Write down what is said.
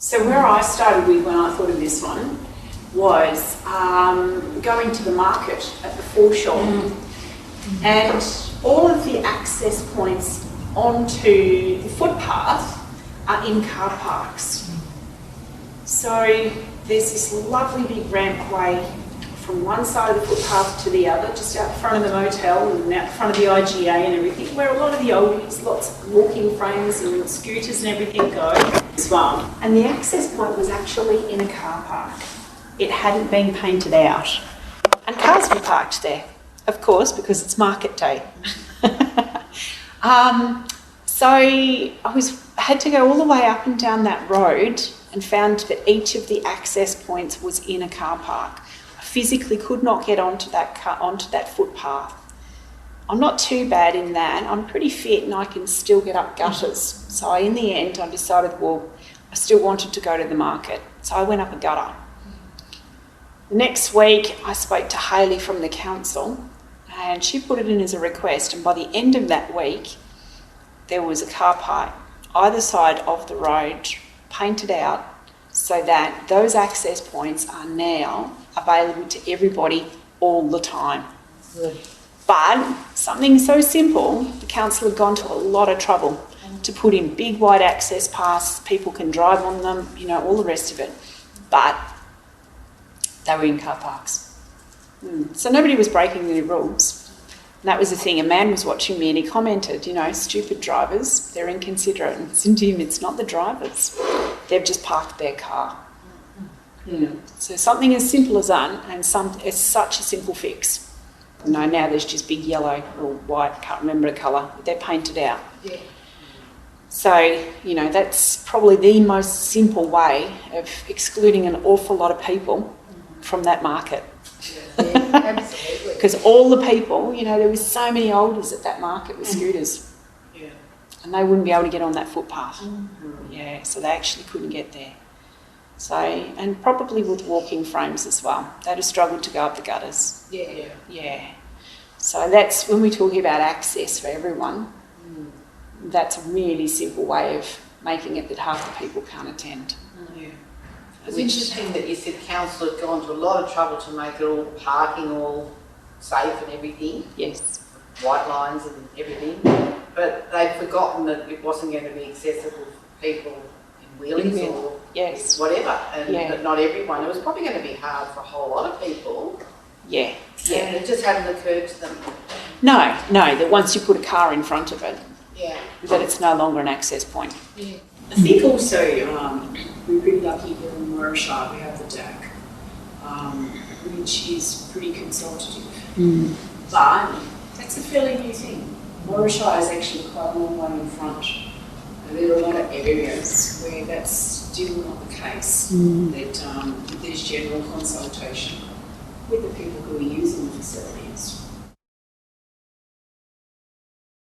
So where I started with when I thought of this one was going to the market at the foreshore, and all of the access points onto the footpath are in car parks. So there's this lovely big rampway from one side of the footpath to the other, just out front of the motel and out front of the IGA and everything, where a lot of the oldies, lots of walking frames and scooters and everything go as well. And the access point was actually in a car park. It hadn't been painted out. And cars were parked there, of course, because it's market day. So I had to go all the way up and down that road and found that each of the access points was in a car park. I physically could not get onto that footpath. I'm not too bad in that. I'm pretty fit and I can still get up gutters. So in the end, I decided, well, I still wanted to go to the market. So I went up a gutter. The next week, I spoke to Hayley from the council and she put it in as a request. And by the end of that week, there was a car park either side of the road painted out so that those access points are now available to everybody all the time. Good. But something so simple, the council had gone to a lot of trouble to put in big wide access paths, people can drive on them, you know, all the rest of it. But they were in car parks. So nobody was breaking the rules. And that was the thing. A man was watching me and he commented, you know, stupid drivers, they're inconsiderate. And it's to him, it's not the drivers. They've just parked their car. So something as simple as that, and it's such a simple fix. You know, now there's just big yellow or white, can't remember the colour, but they're painted out. Yeah. So, you know, that's probably the most simple way of excluding an awful lot of people from that market. Yeah, absolutely. Because all the people, you know, there was so many oldies at that market with scooters. Yeah. And they wouldn't be able to get on that footpath. Yeah, so they actually couldn't get there. So, and probably with walking frames as well. They'd have struggled to go up the gutters. Yeah. So that's, when we're talking about access for everyone, that's a really simple way of making it that half the people can't attend. Yeah. It's interesting that you said council had gone to a lot of trouble to make it all parking all safe and everything. Yes. White lines and everything. But they'd forgotten that it wasn't going to be accessible for people in wheelies or whatever. And but not everyone. It was probably going to be hard for a whole lot of people. Yeah. And it just hadn't occurred to them. No, that once you put a car in front of it, that it's no longer an access point. Yeah. I think also we're pretty lucky here in Moira Shire. We have the DAC, which is pretty consultative. But that's a fairly new thing. Moira Shire is actually quite a long way in front. And there are a lot of areas where that's still not the case. That there's general consultation with the people who are using the facilities.